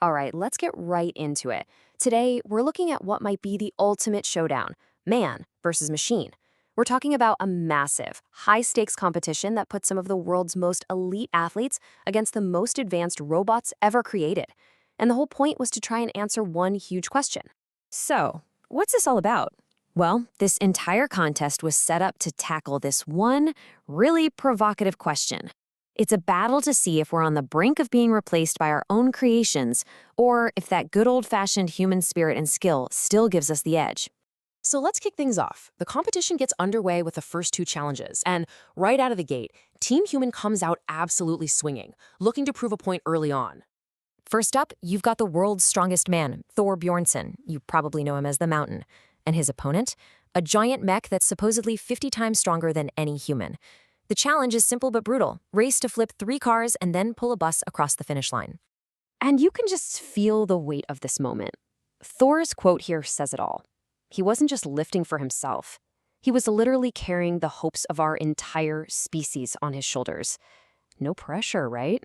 All right, let's get right into it. Today, we're looking at what might be the ultimate showdown, man versus machine. We're talking about a massive, high-stakes competition that puts some of the world's most elite athletes against the most advanced robots ever created. And the whole point was to try and answer one huge question. So, what's this all about? Well, this entire contest was set up to tackle this one really provocative question. It's a battle to see if we're on the brink of being replaced by our own creations, or if that good old-fashioned human spirit and skill still gives us the edge. So let's kick things off. The competition gets underway with the first two challenges, and right out of the gate, Team Human comes out absolutely swinging, looking to prove a point early on. First up, you've got the world's strongest man, Thor Bjornsson. You probably know him as the Mountain. And his opponent? A giant mech that's supposedly 50 times stronger than any human. The challenge is simple but brutal. Race to flip 3 cars and then pull a bus across the finish line. And you can just feel the weight of this moment. Thor's quote here says it all. He wasn't just lifting for himself. He was literally carrying the hopes of our entire species on his shoulders. No pressure, right?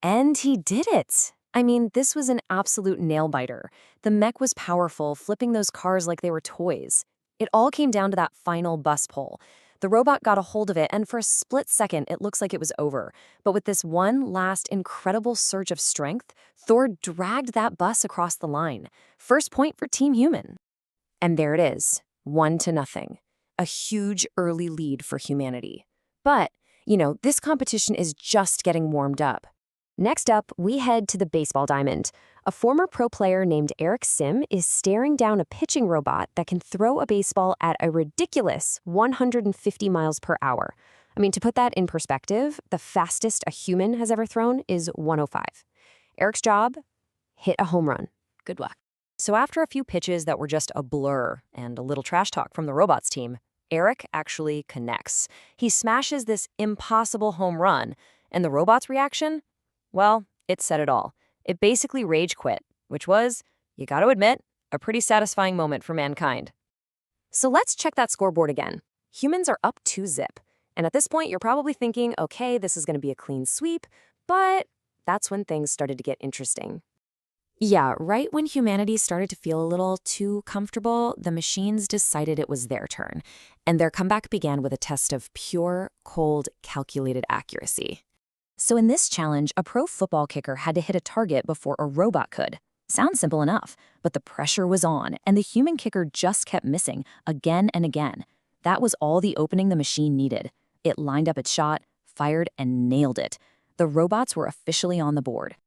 And he did it. I mean, this was an absolute nail-biter. The mech was powerful, flipping those cars like they were toys. It all came down to that final bus pull. The robot got a hold of it, and for a split second, it looks like it was over. But with this one last incredible surge of strength, Thor dragged that bus across the line. First point for Team Human. And there it is, 1-0. A huge early lead for humanity. But, this competition is just getting warmed up. Next up, we head to the baseball diamond. A former pro player named Eric Sim is staring down a pitching robot that can throw a baseball at a ridiculous 150 miles per hour. I mean, to put that in perspective, the fastest a human has ever thrown is 105. Eric's job? Hit a home run. Good luck. So after a few pitches that were just a blur and a little trash talk from the robots team, Eric actually connects. He smashes this impossible home run, and the robot's reaction? Well, it said it all. It basically rage quit, which was, you gotta admit, a pretty satisfying moment for mankind. So let's check that scoreboard again. Humans are up 2-0. And at this point, you're probably thinking, okay, this is gonna be a clean sweep, but that's when things started to get interesting. Yeah, right when humanity started to feel a little too comfortable, the machines decided it was their turn. And their comeback began with a test of pure, cold, calculated accuracy. So in this challenge, a pro football kicker had to hit a target before a robot could. Sounds simple enough, but the pressure was on, and the human kicker just kept missing again and again. That was all the opening the machine needed. It lined up its shot, fired, and nailed it. The robots were officially on the board.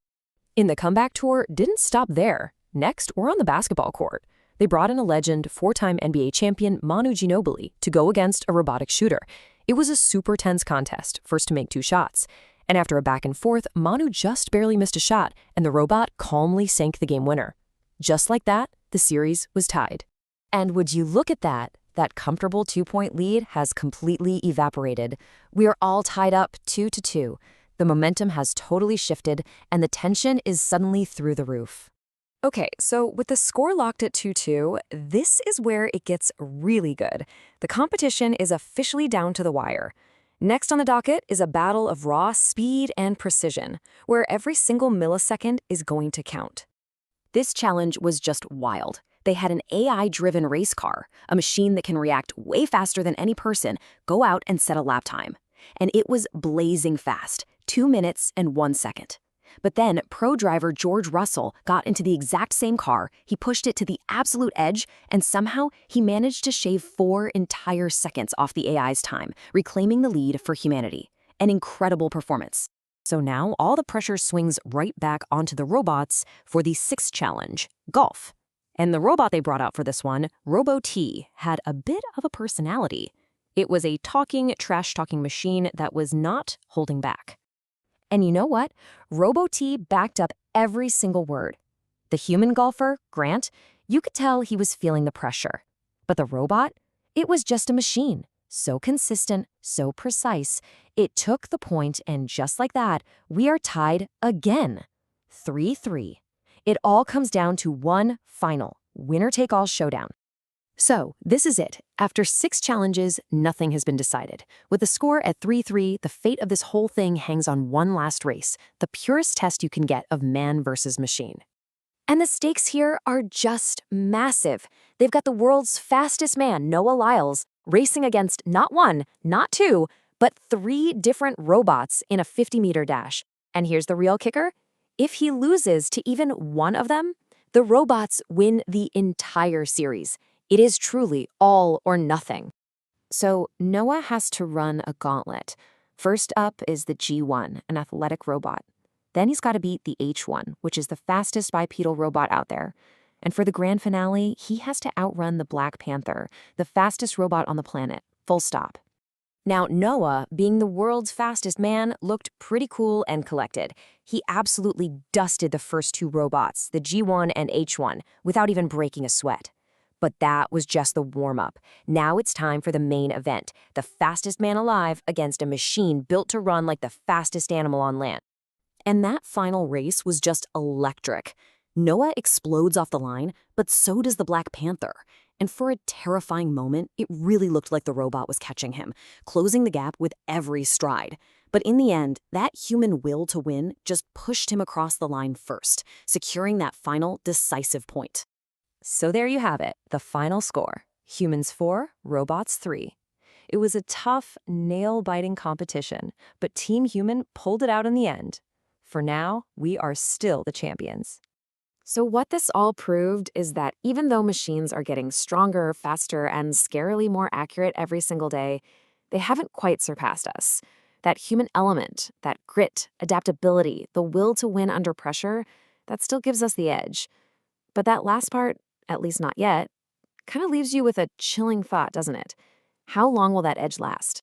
In the comeback tour, didn't stop there. Next, we're on the basketball court. They brought in a legend, 4-time NBA champion Manu Ginobili to go against a robotic shooter. It was a super tense contest, first to make 2 shots. And after a back and forth, Manu just barely missed a shot, and the robot calmly sank the game winner. Just like that, the series was tied. And would you look at that? That comfortable 2-point lead has completely evaporated. We are all tied up 2-2. The momentum has totally shifted, and the tension is suddenly through the roof. Okay, so with the score locked at 2-2, this is where it gets really good. The competition is officially down to the wire. Next on the docket is a battle of raw speed and precision, where every single millisecond is going to count. This challenge was just wild. They had an AI-driven race car, a machine that can react way faster than any person, go out and set a lap time. And it was blazing fast, 2 minutes and 1 second. But then pro driver George Russell got into the exact same car, he pushed it to the absolute edge, and somehow he managed to shave 4 entire seconds off the AI's time, reclaiming the lead for humanity. An incredible performance. So now all the pressure swings right back onto the robots for the 6th challenge, golf. And the robot they brought out for this one, Robo-T, had a bit of a personality. It was a talking, trash-talking machine that was not holding back. And you know what? Robo-T backed up every single word. The human golfer, Grant, you could tell he was feeling the pressure. But the robot? It was just a machine. So consistent, so precise. It took the point, and just like that, we are tied again. 3-3. It all comes down to one final winner-take-all showdown. So, this is it. After 6 challenges, nothing has been decided. With the score at 3-3, the fate of this whole thing hangs on one last race, the purest test you can get of man versus machine. And the stakes here are just massive. They've got the world's fastest man, Noah Lyles, racing against not one, not two, but 3 different robots in a 50-meter dash. And here's the real kicker. If he loses to even one of them, the robots win the entire series. It is truly all or nothing. So Noah has to run a gauntlet. First up is the G1, an athletic robot. Then he's got to beat the H1, which is the fastest bipedal robot out there. And for the grand finale, he has to outrun the Black Panther, the fastest robot on the planet, full stop. Now, Noah, being the world's fastest man, looked pretty cool and collected. He absolutely dusted the first 2 robots, the G1 and H1, without even breaking a sweat. But that was just the warm-up. Now it's time for the main event, the fastest man alive against a machine built to run like the fastest animal on land. And that final race was just electric. Noah explodes off the line, but so does the Black Panther. And for a terrifying moment, it really looked like the robot was catching him, closing the gap with every stride. But in the end, that human will to win just pushed him across the line first, securing that final decisive point. So there you have it, the final score. Humans 4, robots 3. It was a tough, nail-biting competition, but Team Human pulled it out in the end. For now, we are still the champions. So what this all proved is that even though machines are getting stronger, faster, and scarily more accurate every single day, they haven't quite surpassed us. That human element, that grit, adaptability, the will to win under pressure, that still gives us the edge. But that last part, at least not yet, kind of leaves you with a chilling thought, doesn't it? How long will that edge last?